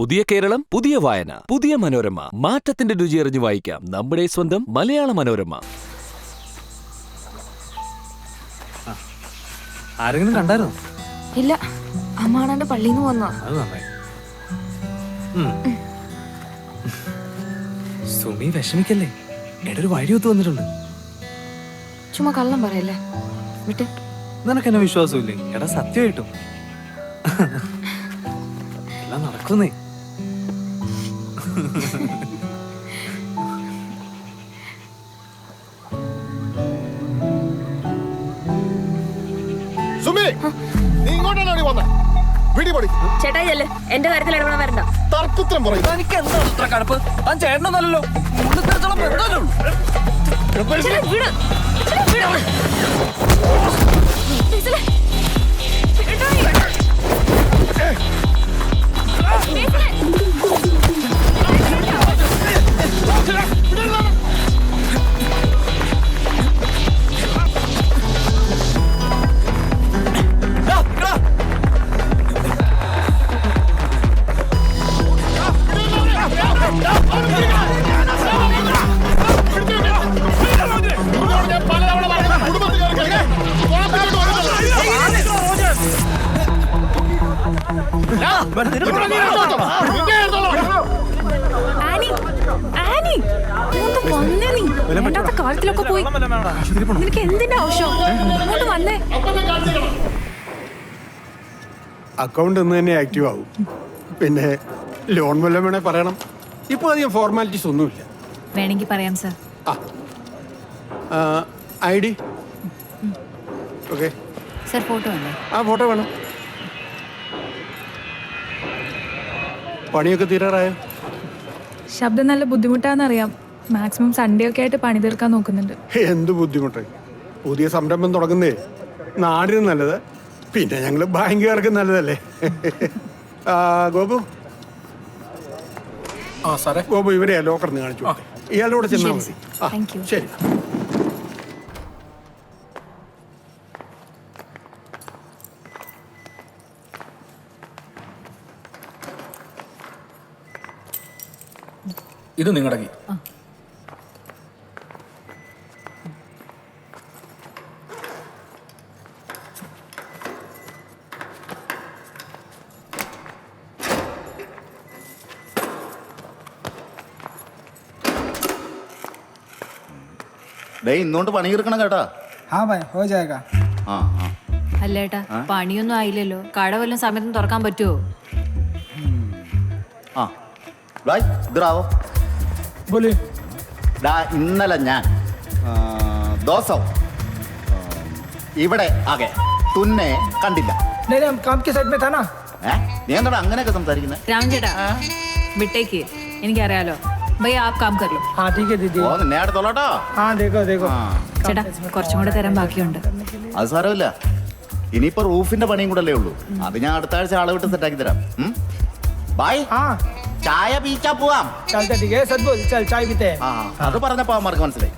പുതിയ കേരളം, പുതിയ വായന, പുതിയ മനോരമ. മാറ്റത്തിന്റെ രുചി അറിഞ്ഞു വായിക്കാം നമ്മുടെ സ്വന്തം മലയാള മനോരമ. ആരെങ്കിലും കണ്ടായിരുന്നോ? ഇല്ല, അമ്മാണാണ്ട് പള്ളിയിൽ നിന്ന് വന്നോ. അത് നന്നായി. സുമി വിഷമിക്കല്ലേ, എടൊരു വഴി ഒത്തു വന്നിട്ടുണ്ട്. ചുമ്മാ കള്ളം പറയല്ലേ, വിട്ട്. നിനക്കെന്നെ വിശ്വാസമില്ലേ? എടാ സത്യമായിട്ടും എല്ലാം നടക്കുന്നേ. സുമി, നീ ഇങ്ങോട്ടാണ് വന്നേ? ചേട്ടാ ചെല്ല്, എന്റെ കാര്യത്തിൽ ഇടപെടാൻ വരണ്ട. തർക്കുത്തരം പറയും. എനിക്ക് എന്താ ഇത്ര കടുപ്പ്? താൻ ചേട്ടനൊന്നല്ലോ. കാര്യത്തിലൊക്കെ പോയി. നിനക്ക് എന്തിന്റെ ആവശ്യം? അങ്ങോട്ട് വന്നേ. അക്കൗണ്ട് ഇന്ന് തന്നെ ആക്റ്റീവ് ആവും. പിന്നെ ലോൺ വല്ലതും വേണേ പറയണം. ഇപ്പോൾ അധികം ഫോർമാലിറ്റീസ് ഒന്നുമില്ല. വേണമെങ്കിൽ പറയാം sir. I D okay sir photo വേണ്ടേ? ആ ഫോട്ടോ വേണം. പണിയൊക്കെ തീരാറായോ? ശബ്ദം നല്ല ബുദ്ധിമുട്ടാണെന്നറിയാം. മാക്സിമം സൺഡേ ഒക്കെ ആയിട്ട് പണി തീർക്കാൻ നോക്കുന്നുണ്ട്. എന്ത് ബുദ്ധിമുട്ട്! പുതിയ സംരംഭം തുടങ്ങുന്നേ നാടിന് നല്ലത്, പിന്നെ ഞങ്ങൾ ബാങ്കുകാർക്ക് നല്ലതല്ലേ. ഗോപു, ഗോപു ഇവരെ ലോക്കറിന് കാണിച്ചു. ഇയാളോട് ചെന്നാൽ മതി. ശരി. ഇത് നിങ്ങളുടെ കീ. ഇന്നോണ്ട് പണി തീർക്കണം കേട്ടാ. അല്ലേട്ടാ, പണിയൊന്നും ആയില്ലല്ലോ. കട വല്ലതും സമയത്തും തുറക്കാൻ പറ്റുമോ? ഇന്നലെ ഞാൻ ദിവസവും ഇവിടെ ആകെ തുന്നെ കണ്ടില്ല. നീ എന്താ അങ്ങനെയൊക്കെ സംസാരിക്കുന്നത്? രാം ചേട്ടാ വിട്ടേക്ക്, എനിക്കറിയാലോ. ഭയ്യ ആപ് കാം കർ ലോ. നിന്നെ അടുത്തോളട്ടോ. ചേട്ടാ കുറച്ചും കൂടെ തരാൻ ബാക്കിയുണ്ട്. അത് സാരമില്ല, ഇനിയിപ്പോ റൂഫിന്റെ പണിയും കൂടെ അല്ലേ ഉള്ളൂ. അത് ഞാൻ അടുത്ത ആഴ്ച ആളെ വിട്ട് സെറ്റാക്കി തരാം. ബൈ. ചായ പീച്ചാ പോവാം. അത് പറഞ്ഞപ്പോ അവന്മാർക്ക് മനസ്സിലായി.